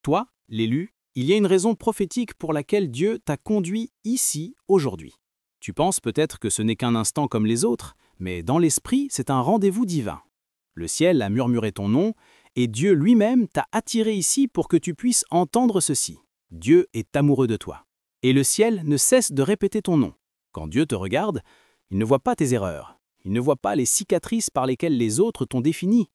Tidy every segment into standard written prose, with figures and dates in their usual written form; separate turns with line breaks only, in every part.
Toi, l'élu, il y a une raison prophétique pour laquelle Dieu t'a conduit ici, aujourd'hui. Tu penses peut-être que ce n'est qu'un instant comme les autres, mais dans l'esprit, c'est un rendez-vous divin. Le ciel a murmuré ton nom, et Dieu lui-même t'a attiré ici pour que tu puisses entendre ceci. Dieu est amoureux de toi. Et le ciel ne cesse de répéter ton nom. Quand Dieu te regarde, il ne voit pas tes erreurs. Il ne voit pas les cicatrices par lesquelles les autres t'ont défini.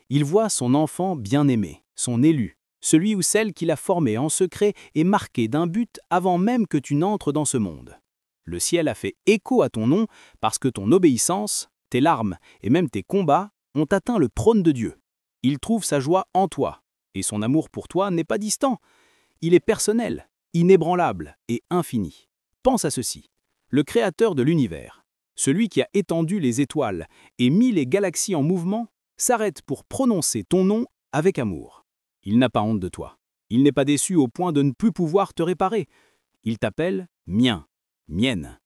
Il voit son enfant bien-aimé, son élu, celui ou celle qu'il a formé en secret et marqué d'un but avant même que tu n'entres dans ce monde. Le ciel a fait écho à ton nom parce que ton obéissance, tes larmes et même tes combats ont atteint le trône de Dieu. Il trouve sa joie en toi, et son amour pour toi n'est pas distant. Il est personnel, inébranlable et infini. Pense à ceci. Le Créateur de l'univers, celui qui a étendu les étoiles et mis les galaxies en mouvement, s'arrête pour prononcer ton nom avec amour. Il n'a pas honte de toi. Il n'est pas déçu au point de ne plus pouvoir te réparer. Il t'appelle mien, mienne.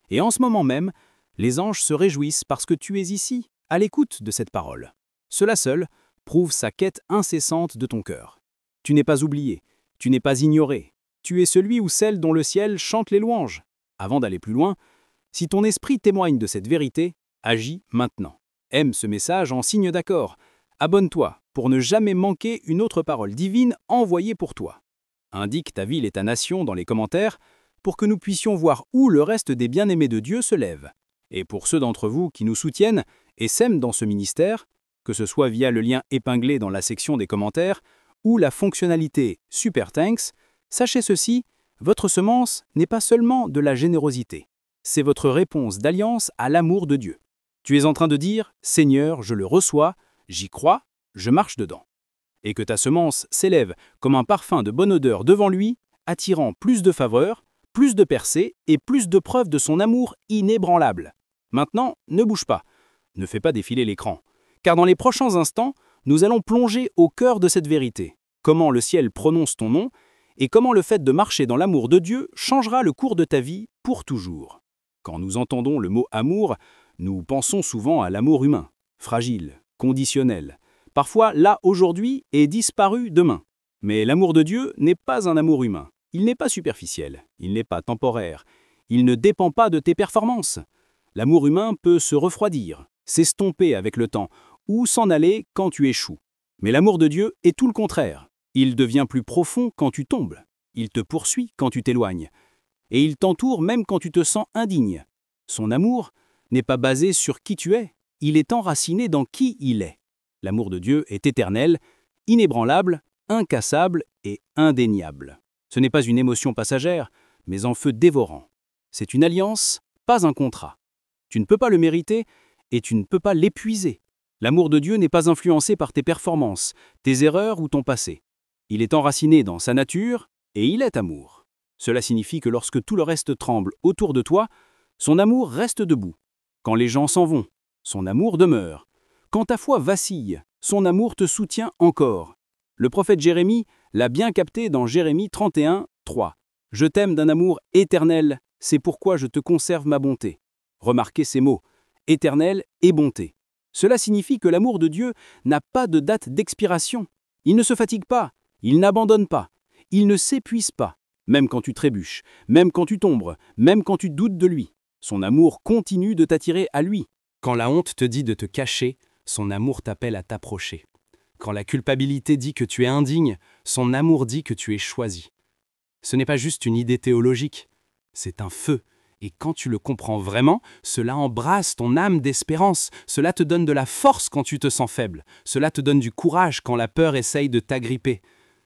Et en ce moment même, les anges se réjouissent parce que tu es ici, à l'écoute de cette parole. Cela seul prouve sa quête incessante de ton cœur. Tu n'es pas oublié, tu n'es pas ignoré. Tu es celui ou celle dont le ciel chante les louanges. Avant d'aller plus loin, si ton esprit témoigne de cette vérité, agis maintenant. Aime ce message en signe d'accord. Abonne-toi pour ne jamais manquer une autre parole divine envoyée pour toi. Indique ta ville et ta nation dans les commentaires pour que nous puissions voir où le reste des bien-aimés de Dieu se lève. Et pour ceux d'entre vous qui nous soutiennent et s'aiment dans ce ministère, que ce soit via le lien épinglé dans la section des commentaires ou la fonctionnalité Super Thanks, sachez ceci, votre semence n'est pas seulement de la générosité, c'est votre réponse d'alliance à l'amour de Dieu. Tu es en train de dire « Seigneur, je le reçois, j'y crois, je marche dedans ». Et que ta semence s'élève comme un parfum de bonne odeur devant lui, attirant plus de faveur, plus de percées et plus de preuves de son amour inébranlable. Maintenant, ne bouge pas, ne fais pas défiler l'écran, car dans les prochains instants, nous allons plonger au cœur de cette vérité, comment le ciel prononce ton nom et comment le fait de marcher dans l'amour de Dieu changera le cours de ta vie pour toujours. Quand nous entendons le mot amour, nous pensons souvent à l'amour humain, fragile, conditionnel, parfois là aujourd'hui et disparu demain. Mais l'amour de Dieu n'est pas un amour humain. Il n'est pas superficiel, il n'est pas temporaire, il ne dépend pas de tes performances. L'amour humain peut se refroidir, s'estomper avec le temps, ou s'en aller quand tu échoues. Mais l'amour de Dieu est tout le contraire. Il devient plus profond quand tu tombes. Il te poursuit quand tu t'éloignes. Et il t'entoure même quand tu te sens indigne. Son amour n'est pas basé sur qui tu es, il est enraciné dans qui il est. L'amour de Dieu est éternel, inébranlable, incassable et indéniable. Ce n'est pas une émotion passagère, mais un feu dévorant. C'est une alliance, pas un contrat. Tu ne peux pas le mériter et tu ne peux pas l'épuiser. L'amour de Dieu n'est pas influencé par tes performances, tes erreurs ou ton passé. Il est enraciné dans sa nature et il est amour. Cela signifie que lorsque tout le reste tremble autour de toi, son amour reste debout. Quand les gens s'en vont, son amour demeure. Quand ta foi vacille, son amour te soutient encore. Le prophète Jérémie l'a bien capté dans Jérémie 31, 3. « Je t'aime d'un amour éternel, c'est pourquoi je te conserve ma bonté. » Remarquez ces mots, éternel et bonté. Cela signifie que l'amour de Dieu n'a pas de date d'expiration. Il ne se fatigue pas, il n'abandonne pas, il ne s'épuise pas, même quand tu trébuches, même quand tu tombes, même quand tu doutes de lui. Son amour continue de t'attirer à lui. Quand la honte te dit de te cacher, son amour t'appelle à t'approcher. Quand la culpabilité dit que tu es indigne, son amour dit que tu es choisi. Ce n'est pas juste une idée théologique, c'est un feu. Et quand tu le comprends vraiment, cela embrasse ton âme d'espérance, cela te donne de la force quand tu te sens faible, cela te donne du courage quand la peur essaye de t'agripper,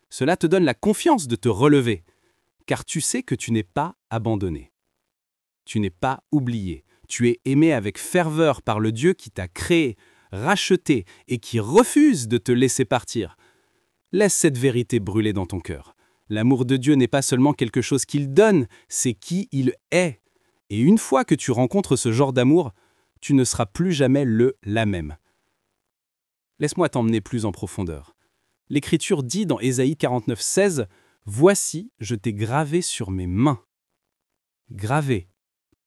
cela te donne la confiance de te relever, car tu sais que tu n'es pas abandonné. Tu n'es pas oublié, tu es aimé avec ferveur par le Dieu qui t'a créé, racheté et qui refuse de te laisser partir. Laisse cette vérité brûler dans ton cœur. L'amour de Dieu n'est pas seulement quelque chose qu'il donne, c'est qui il est. Et une fois que tu rencontres ce genre d'amour, tu ne seras plus jamais la même. Laisse-moi t'emmener plus en profondeur. L'Écriture dit dans Ésaïe 49, 16, « Voici, je t'ai gravé sur mes mains. » Gravé,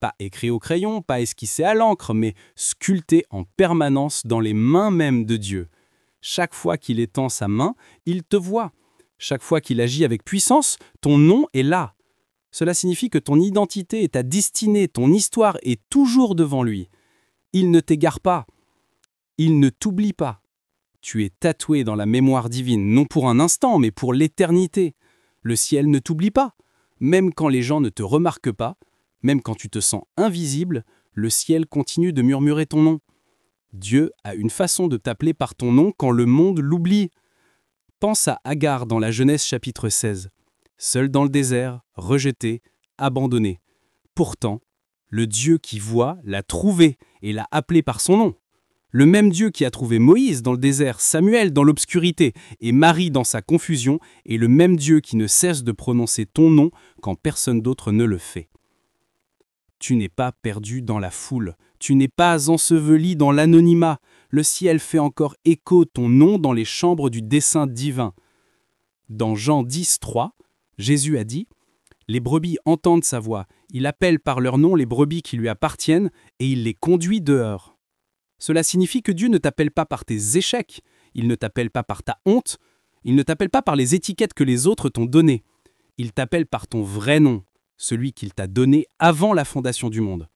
pas écrit au crayon, pas esquissé à l'encre, mais sculpté en permanence dans les mains mêmes de Dieu. Chaque fois qu'il étend sa main, il te voit. Chaque fois qu'il agit avec puissance, ton nom est là. Cela signifie que ton identité et ta destinée, ton histoire est toujours devant lui. Il ne t'égare pas. Il ne t'oublie pas. Tu es tatoué dans la mémoire divine, non pour un instant, mais pour l'éternité. Le ciel ne t'oublie pas. Même quand les gens ne te remarquent pas, même quand tu te sens invisible, le ciel continue de murmurer ton nom. Dieu a une façon de t'appeler par ton nom quand le monde l'oublie. Pense à Agar dans la Genèse chapitre 16. Seul dans le désert, rejeté, abandonné. Pourtant, le Dieu qui voit l'a trouvé et l'a appelé par son nom. Le même Dieu qui a trouvé Moïse dans le désert, Samuel dans l'obscurité et Marie dans sa confusion est le même Dieu qui ne cesse de prononcer ton nom quand personne d'autre ne le fait. Tu n'es pas perdu dans la foule, tu n'es pas enseveli dans l'anonymat. Le ciel fait encore écho ton nom dans les chambres du dessein divin. Dans Jean 10, 3, Jésus a dit « Les brebis entendent sa voix, il appelle par leur nom les brebis qui lui appartiennent et il les conduit dehors. » Cela signifie que Dieu ne t'appelle pas par tes échecs, il ne t'appelle pas par ta honte, il ne t'appelle pas par les étiquettes que les autres t'ont données. Il t'appelle par ton vrai nom, celui qu'il t'a donné avant la fondation du monde.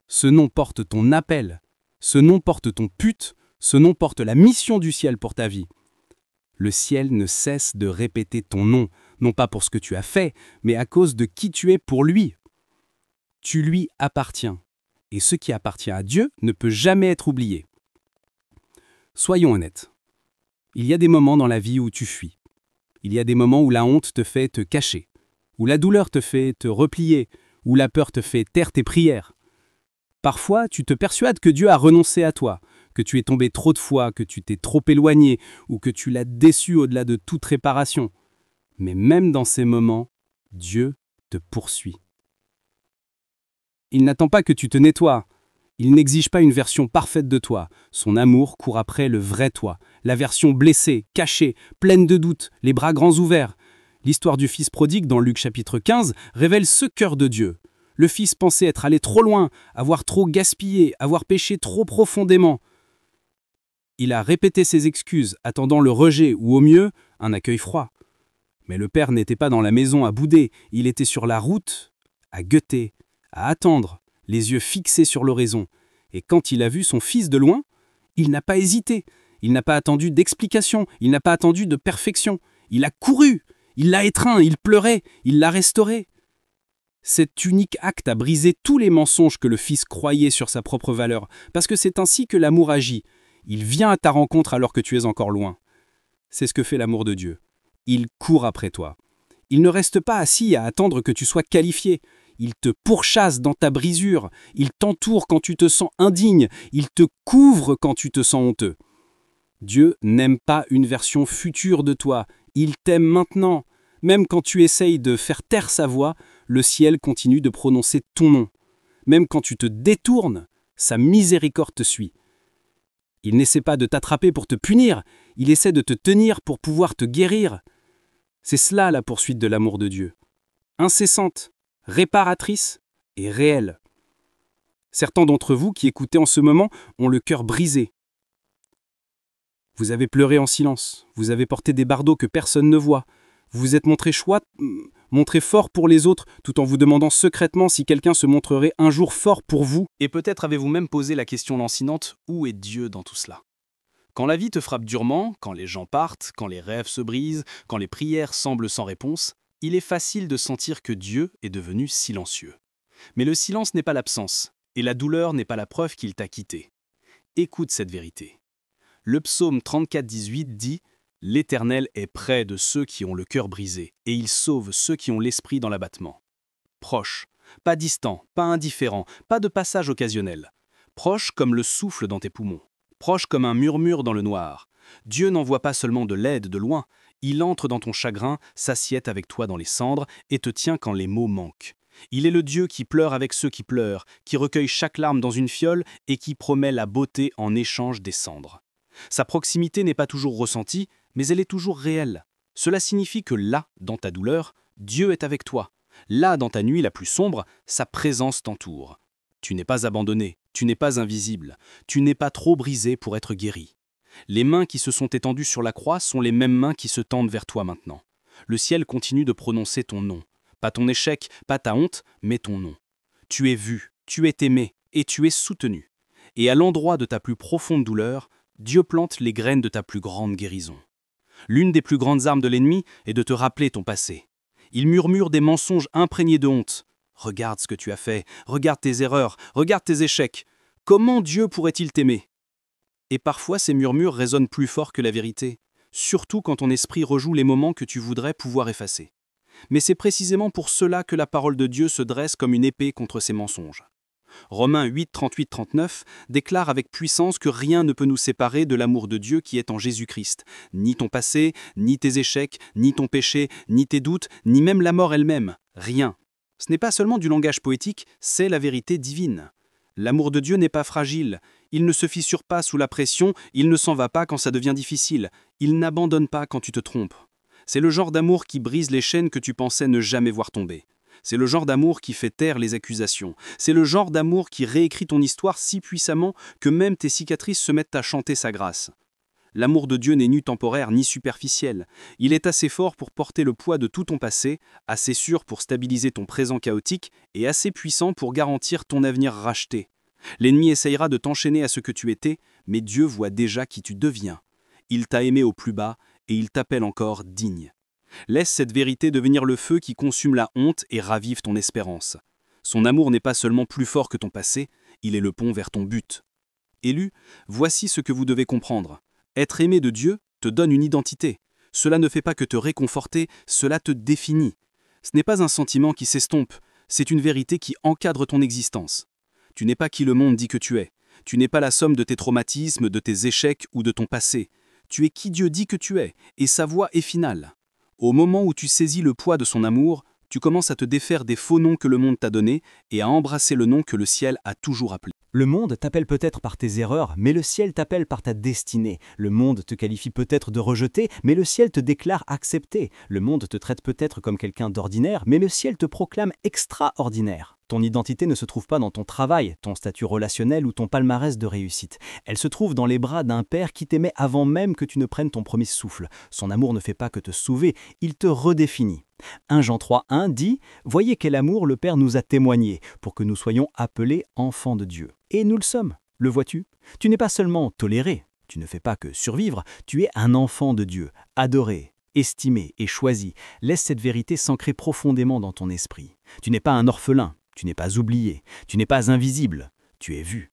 Ce nom porte ton appel, ce nom porte ton but, ce nom porte la mission du ciel pour ta vie. Le ciel ne cesse de répéter ton nom, non pas pour ce que tu as fait, mais à cause de qui tu es pour lui. Tu lui appartiens. Et ce qui appartient à Dieu ne peut jamais être oublié. Soyons honnêtes. Il y a des moments dans la vie où tu fuis. Il y a des moments où la honte te fait te cacher, où la douleur te fait te replier, où la peur te fait taire tes prières. Parfois, tu te persuades que Dieu a renoncé à toi, que tu es tombé trop de fois, que tu t'es trop éloigné, ou que tu l'as déçu au-delà de toute réparation. Mais même dans ces moments, Dieu te poursuit. Il n'attend pas que tu te nettoies. Il n'exige pas une version parfaite de toi. Son amour court après le vrai toi, la version blessée, cachée, pleine de doutes, les bras grands ouverts. L'histoire du fils prodigue dans Luc chapitre 15 révèle ce cœur de Dieu. Le fils pensait être allé trop loin, avoir trop gaspillé, avoir péché trop profondément. Il a répété ses excuses, attendant le rejet ou au mieux, un accueil froid. Mais le père n'était pas dans la maison à bouder, il était sur la route, à guetter, à attendre, les yeux fixés sur l'horizon. Et quand il a vu son fils de loin, il n'a pas hésité, il n'a pas attendu d'explication, il n'a pas attendu de perfection. Il a couru, il l'a étreint, il pleurait, il l'a restauré. Cet unique acte a brisé tous les mensonges que le fils croyait sur sa propre valeur, parce que c'est ainsi que l'amour agit. Il vient à ta rencontre alors que tu es encore loin. C'est ce que fait l'amour de Dieu. Il court après toi. Il ne reste pas assis à attendre que tu sois qualifié. Il te pourchasse dans ta brisure, il t'entoure quand tu te sens indigne, il te couvre quand tu te sens honteux. Dieu n'aime pas une version future de toi, il t'aime maintenant. Même quand tu essayes de faire taire sa voix, le ciel continue de prononcer ton nom. Même quand tu te détournes, sa miséricorde te suit. Il n'essaie pas de t'attraper pour te punir, il essaie de te tenir pour pouvoir te guérir. C'est cela la poursuite de l'amour de Dieu. Incessante, réparatrice et réelle. Certains d'entre vous qui écoutez en ce moment ont le cœur brisé. Vous avez pleuré en silence, vous avez porté des bardeaux que personne ne voit, vous vous êtes montré fort pour les autres tout en vous demandant secrètement si quelqu'un se montrerait un jour fort pour vous. Et peut-être avez-vous même posé la question lancinante, où est Dieu dans tout cela ? Quand la vie te frappe durement, quand les gens partent, quand les rêves se brisent, quand les prières semblent sans réponse, il est facile de sentir que Dieu est devenu silencieux. Mais le silence n'est pas l'absence, et la douleur n'est pas la preuve qu'il t'a quitté. Écoute cette vérité. Le psaume 34, 18 dit « L'Éternel est près de ceux qui ont le cœur brisé, et il sauve ceux qui ont l'esprit dans l'abattement. » Proche, pas distant, pas indifférent, pas de passage occasionnel. Proche comme le souffle dans tes poumons, proche comme un murmure dans le noir. Dieu n'envoie pas seulement de l'aide de loin, il entre dans ton chagrin, s'assied avec toi dans les cendres et te tient quand les mots manquent. Il est le Dieu qui pleure avec ceux qui pleurent, qui recueille chaque larme dans une fiole et qui promet la beauté en échange des cendres. Sa proximité n'est pas toujours ressentie, mais elle est toujours réelle. Cela signifie que là, dans ta douleur, Dieu est avec toi. Là, dans ta nuit la plus sombre, sa présence t'entoure. Tu n'es pas abandonné, tu n'es pas invisible, tu n'es pas trop brisé pour être guéri. Les mains qui se sont étendues sur la croix sont les mêmes mains qui se tendent vers toi maintenant. Le ciel continue de prononcer ton nom. Pas ton échec, pas ta honte, mais ton nom. Tu es vu, tu es aimé et tu es soutenu. Et à l'endroit de ta plus profonde douleur, Dieu plante les graines de ta plus grande guérison. L'une des plus grandes armes de l'ennemi est de te rappeler ton passé. Il murmure des mensonges imprégnés de honte. Regarde ce que tu as fait, regarde tes erreurs, regarde tes échecs. Comment Dieu pourrait-il t'aimer? Et parfois ces murmures résonnent plus fort que la vérité, surtout quand ton esprit rejoue les moments que tu voudrais pouvoir effacer. Mais c'est précisément pour cela que la parole de Dieu se dresse comme une épée contre ces mensonges. Romains 8, 38-39 déclare avec puissance que rien ne peut nous séparer de l'amour de Dieu qui est en Jésus-Christ. Ni ton passé, ni tes échecs, ni ton péché, ni tes doutes, ni même la mort elle-même. Rien. Ce n'est pas seulement du langage poétique, c'est la vérité divine. L'amour de Dieu n'est pas fragile. Il ne se fissure pas sous la pression, il ne s'en va pas quand ça devient difficile. Il n'abandonne pas quand tu te trompes. C'est le genre d'amour qui brise les chaînes que tu pensais ne jamais voir tomber. C'est le genre d'amour qui fait taire les accusations. C'est le genre d'amour qui réécrit ton histoire si puissamment que même tes cicatrices se mettent à chanter sa grâce. L'amour de Dieu n'est ni temporaire ni superficiel. Il est assez fort pour porter le poids de tout ton passé, assez sûr pour stabiliser ton présent chaotique et assez puissant pour garantir ton avenir racheté. L'ennemi essayera de t'enchaîner à ce que tu étais, mais Dieu voit déjà qui tu deviens. Il t'a aimé au plus bas et il t'appelle encore digne. Laisse cette vérité devenir le feu qui consume la honte et ravive ton espérance. Son amour n'est pas seulement plus fort que ton passé, il est le pont vers ton but. Élu, voici ce que vous devez comprendre. Être aimé de Dieu te donne une identité. Cela ne fait pas que te réconforter, cela te définit. Ce n'est pas un sentiment qui s'estompe, c'est une vérité qui encadre ton existence. Tu n'es pas qui le monde dit que tu es. Tu n'es pas la somme de tes traumatismes, de tes échecs ou de ton passé. Tu es qui Dieu dit que tu es, et sa voix est finale. Au moment où tu saisis le poids de son amour, tu commences à te défaire des faux noms que le monde t'a donnés et à embrasser le nom que le ciel a toujours appelé.
Le monde t'appelle peut-être par tes erreurs, mais le ciel t'appelle par ta destinée. Le monde te qualifie peut-être de rejeté, mais le ciel te déclare accepté. Le monde te traite peut-être comme quelqu'un d'ordinaire, mais le ciel te proclame extraordinaire. Ton identité ne se trouve pas dans ton travail, ton statut relationnel ou ton palmarès de réussite. Elle se trouve dans les bras d'un père qui t'aimait avant même que tu ne prennes ton premier souffle. Son amour ne fait pas que te sauver, il te redéfinit. 1 Jean 3,1 dit « Voyez quel amour le Père nous a témoigné, pour que nous soyons appelés enfants de Dieu. » Et nous le sommes, le vois-tu? Tu n'es pas seulement toléré, tu ne fais pas que survivre, tu es un enfant de Dieu, adoré, estimé et choisi. Laisse cette vérité s'ancrer profondément dans ton esprit. Tu n'es pas un orphelin, tu n'es pas oublié, tu n'es pas invisible, tu es vu,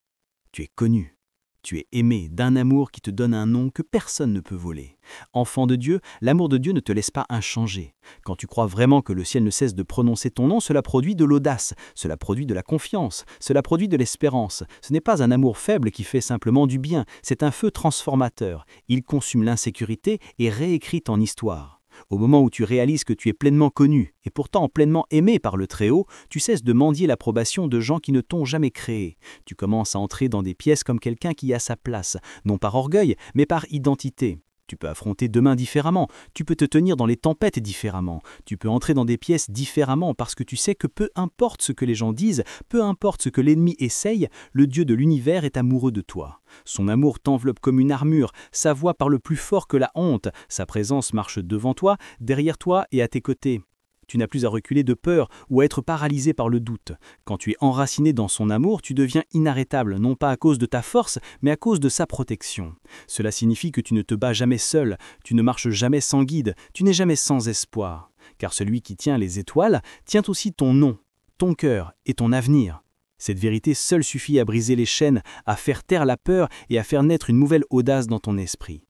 tu es connu. Tu es aimé d'un amour qui te donne un nom que personne ne peut voler. Enfant de Dieu, l'amour de Dieu ne te laisse pas inchangé. Quand tu crois vraiment que le ciel ne cesse de prononcer ton nom, cela produit de l'audace, cela produit de la confiance, cela produit de l'espérance. Ce n'est pas un amour faible qui fait simplement du bien, c'est un feu transformateur. Il consume l'insécurité et réécrit ton histoire. Au moment où tu réalises que tu es pleinement connu et pourtant pleinement aimé par le Très-Haut, tu cesses de mendier l'approbation de gens qui ne t'ont jamais créé. Tu commences à entrer dans des pièces comme quelqu'un qui a sa place, non par orgueil, mais par identité. Tu peux affronter demain différemment, tu peux te tenir dans les tempêtes différemment, tu peux entrer dans des pièces différemment parce que tu sais que peu importe ce que les gens disent, peu importe ce que l'ennemi essaye, le Dieu de l'univers est amoureux de toi. Son amour t'enveloppe comme une armure, sa voix parle plus fort que la honte, sa présence marche devant toi, derrière toi et à tes côtés. Tu n'as plus à reculer de peur ou à être paralysé par le doute. Quand tu es enraciné dans son amour, tu deviens inarrêtable, non pas à cause de ta force, mais à cause de sa protection. Cela signifie que tu ne te bats jamais seul, tu ne marches jamais sans guide, tu n'es jamais sans espoir. Car celui qui tient les étoiles tient aussi ton nom, ton cœur et ton avenir. Cette vérité seule suffit à briser les chaînes, à faire taire la peur et à faire naître une nouvelle audace dans ton esprit.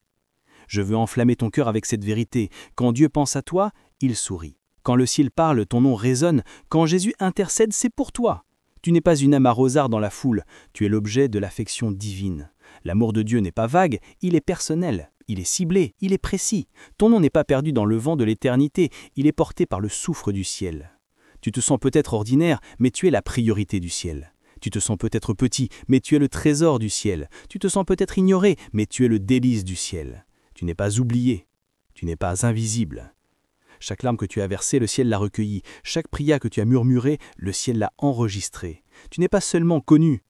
Je veux enflammer ton cœur avec cette vérité. Quand Dieu pense à toi, il sourit. Quand le ciel parle, ton nom résonne. Quand Jésus intercède, c'est pour toi. Tu n'es pas une âme à rosard dans la foule. Tu es l'objet de l'affection divine. L'amour de Dieu n'est pas vague, il est personnel. Il est ciblé, il est précis. Ton nom n'est pas perdu dans le vent de l'éternité, il est porté par le souffle du ciel. Tu te sens peut-être ordinaire, mais tu es la priorité du ciel. Tu te sens peut-être petit, mais tu es le trésor du ciel. Tu te sens peut-être ignoré, mais tu es le délice du ciel. Tu n'es pas oublié, tu n'es pas invisible. Chaque larme que tu as versée, le ciel l'a recueillie. Chaque prière que tu as murmurée, le ciel l'a enregistrée. Tu n'es pas seulement connu.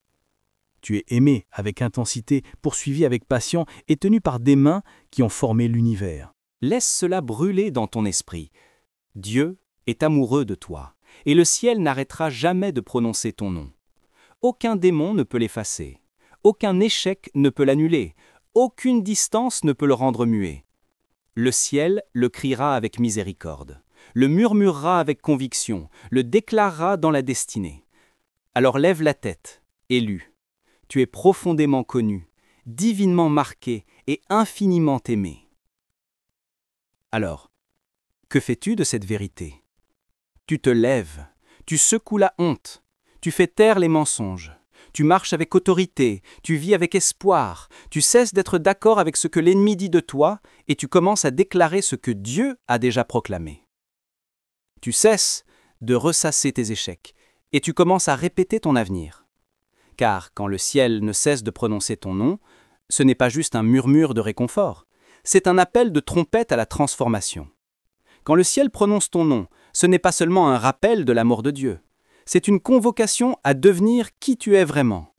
Tu es aimé avec intensité, poursuivi avec passion et tenu par des mains qui ont formé l'univers. Laisse cela brûler dans ton esprit. Dieu est amoureux de toi, et le ciel n'arrêtera jamais de prononcer ton nom. Aucun démon ne peut l'effacer, aucun échec ne peut l'annuler, aucune distance ne peut le rendre muet. Le ciel le criera avec miséricorde, le murmurera avec conviction, le déclarera dans la destinée. Alors lève la tête, élu. Tu es profondément connu, divinement marqué et infiniment aimé. Alors, que fais-tu de cette vérité? Tu te lèves, tu secoues la honte, tu fais taire les mensonges, tu marches avec autorité, tu vis avec espoir, tu cesses d'être d'accord avec ce que l'ennemi dit de toi et tu commences à déclarer ce que Dieu a déjà proclamé. Tu cesses de ressasser tes échecs et tu commences à répéter ton avenir. Car quand le ciel ne cesse de prononcer ton nom, ce n'est pas juste un murmure de réconfort, c'est un appel de trompette à la transformation. Quand le ciel prononce ton nom, ce n'est pas seulement un rappel de l'amour de Dieu, c'est une convocation à devenir qui tu es vraiment.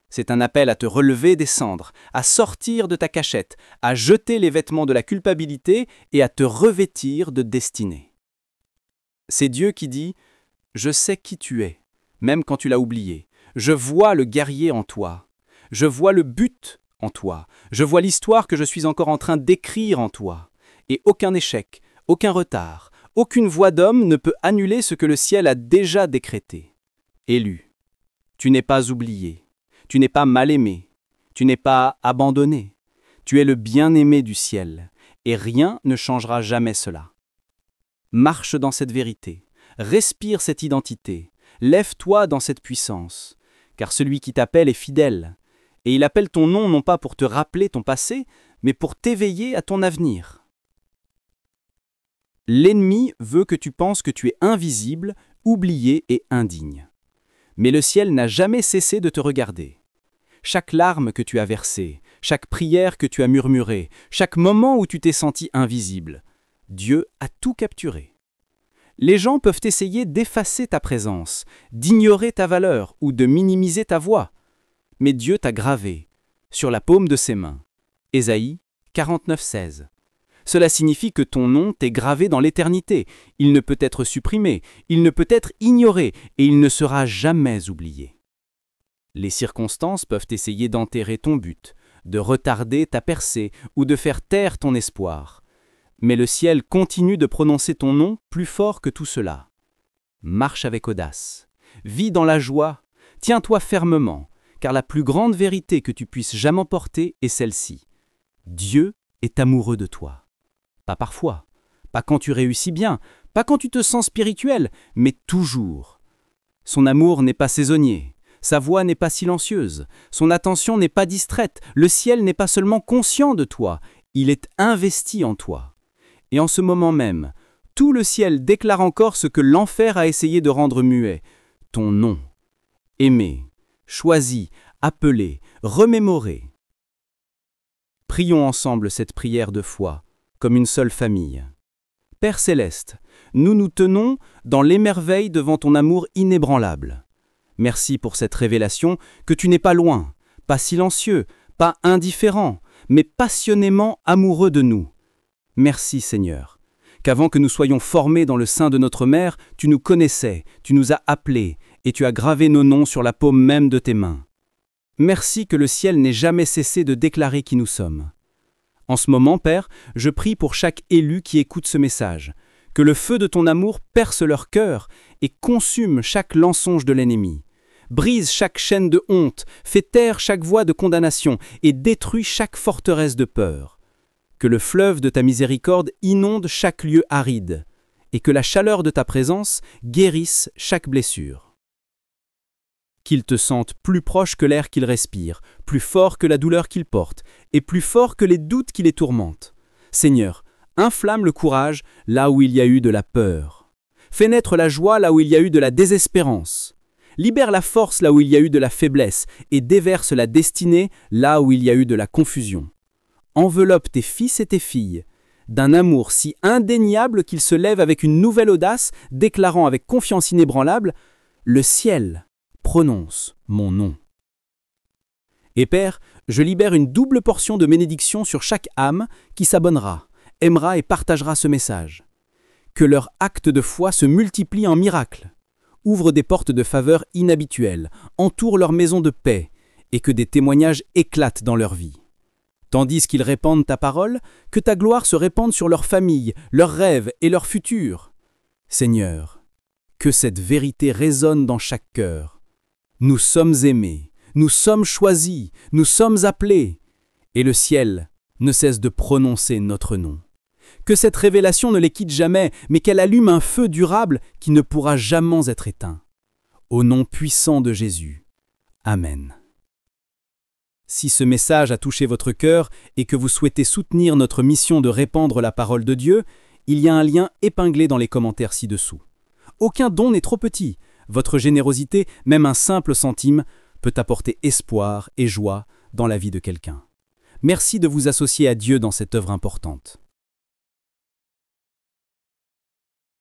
C'est un appel à te relever des cendres, à sortir de ta cachette, à jeter les vêtements de la culpabilité et à te revêtir de destinée. C'est Dieu qui dit « Je sais qui tu es, même quand tu l'as oublié. Je vois le guerrier en toi. Je vois le but en toi. Je vois l'histoire que je suis encore en train d'écrire en toi. Et aucun échec, aucun retard, aucune voix d'homme ne peut annuler ce que le ciel a déjà décrété. Élu, tu n'es pas oublié, tu n'es pas mal aimé, tu n'es pas abandonné. Tu es le bien-aimé du ciel, et rien ne changera jamais cela. Marche dans cette vérité, respire cette identité, lève-toi dans cette puissance, car celui qui t'appelle est fidèle, et il appelle ton nom non pas pour te rappeler ton passé, mais pour t'éveiller à ton avenir. L'ennemi veut que tu penses que tu es invisible, oublié et indigne. Mais le ciel n'a jamais cessé de te regarder. Chaque larme que tu as versée, chaque prière que tu as murmurée, chaque moment où tu t'es senti invisible, Dieu a tout capturé. Les gens peuvent essayer d'effacer ta présence, d'ignorer ta valeur ou de minimiser ta voix. Mais Dieu t'a gravé sur la paume de ses mains. Ésaïe 49,16. Cela signifie que ton nom t'est gravé dans l'éternité. Il ne peut être supprimé, il ne peut être ignoré et il ne sera jamais oublié. Les circonstances peuvent essayer d'enterrer ton but, de retarder ta percée ou de faire taire ton espoir. Mais le ciel continue de prononcer ton nom plus fort que tout cela. Marche avec audace, vis dans la joie, tiens-toi fermement, car la plus grande vérité que tu puisses jamais porter est celle-ci. Dieu est amoureux de toi. Pas parfois, pas quand tu réussis bien, pas quand tu te sens spirituel, mais toujours. Son amour n'est pas saisonnier, sa voix n'est pas silencieuse, son attention n'est pas distraite, le ciel n'est pas seulement conscient de toi, il est investi en toi. Et en ce moment même, tout le ciel déclare encore ce que l'enfer a essayé de rendre muet, ton nom. Aimé, choisi, appelé, remémoré. Prions ensemble cette prière de foi, comme une seule famille. Père céleste, nous nous tenons dans l'émerveil devant ton amour inébranlable. Merci pour cette révélation que tu n'es pas loin, pas silencieux, pas indifférent, mais passionnément amoureux de nous. Merci Seigneur, qu'avant que nous soyons formés dans le sein de notre mère, tu nous connaissais, tu nous as appelés et tu as gravé nos noms sur la paume même de tes mains. Merci que le ciel n'ait jamais cessé de déclarer qui nous sommes. En ce moment, Père, je prie pour chaque élu qui écoute ce message, que le feu de ton amour perce leur cœur et consume chaque mensonge de l'ennemi. Brise chaque chaîne de honte, fait taire chaque voix de condamnation et détruit chaque forteresse de peur. Que le fleuve de ta miséricorde inonde chaque lieu aride et que la chaleur de ta présence guérisse chaque blessure. Qu'ils te sentent plus proche que l'air qu'ils respirent, plus fort que la douleur qu'ils portent, et plus fort que les doutes qui les tourmentent. Seigneur, inflamme le courage là où il y a eu de la peur. Fais naître la joie là où il y a eu de la désespérance. Libère la force là où il y a eu de la faiblesse, et déverse la destinée là où il y a eu de la confusion. Enveloppe tes fils et tes filles d'un amour si indéniable qu'ils se lèvent avec une nouvelle audace, déclarant avec confiance inébranlable « Le ciel prononce mon nom ». Et Père, je libère une double portion de bénédiction sur chaque âme qui s'abonnera.
aimera et partagera ce message. Que leur acte de foi se multiplie en miracles, ouvre des portes de faveur inhabituelles, entoure leur maison de paix, et que des témoignages éclatent dans leur vie. Tandis qu'ils répandent ta parole, que ta gloire se répande sur leur famille, leurs rêves et leur futur. Seigneur, que cette vérité résonne dans chaque cœur. Nous sommes aimés, nous sommes choisis, nous sommes appelés, et le ciel ne cesse de prononcer notre nom. Que cette révélation ne les quitte jamais, mais qu'elle allume un feu durable qui ne pourra jamais être éteint. Au nom puissant de Jésus. Amen. Si ce message a touché votre cœur et que vous souhaitez soutenir notre mission de répandre la parole de Dieu, il y a un lien épinglé dans les commentaires ci-dessous. Aucun don n'est trop petit. Votre générosité, même un simple centime, peut apporter espoir et joie dans la vie de quelqu'un. Merci de vous associer à Dieu dans cette œuvre importante.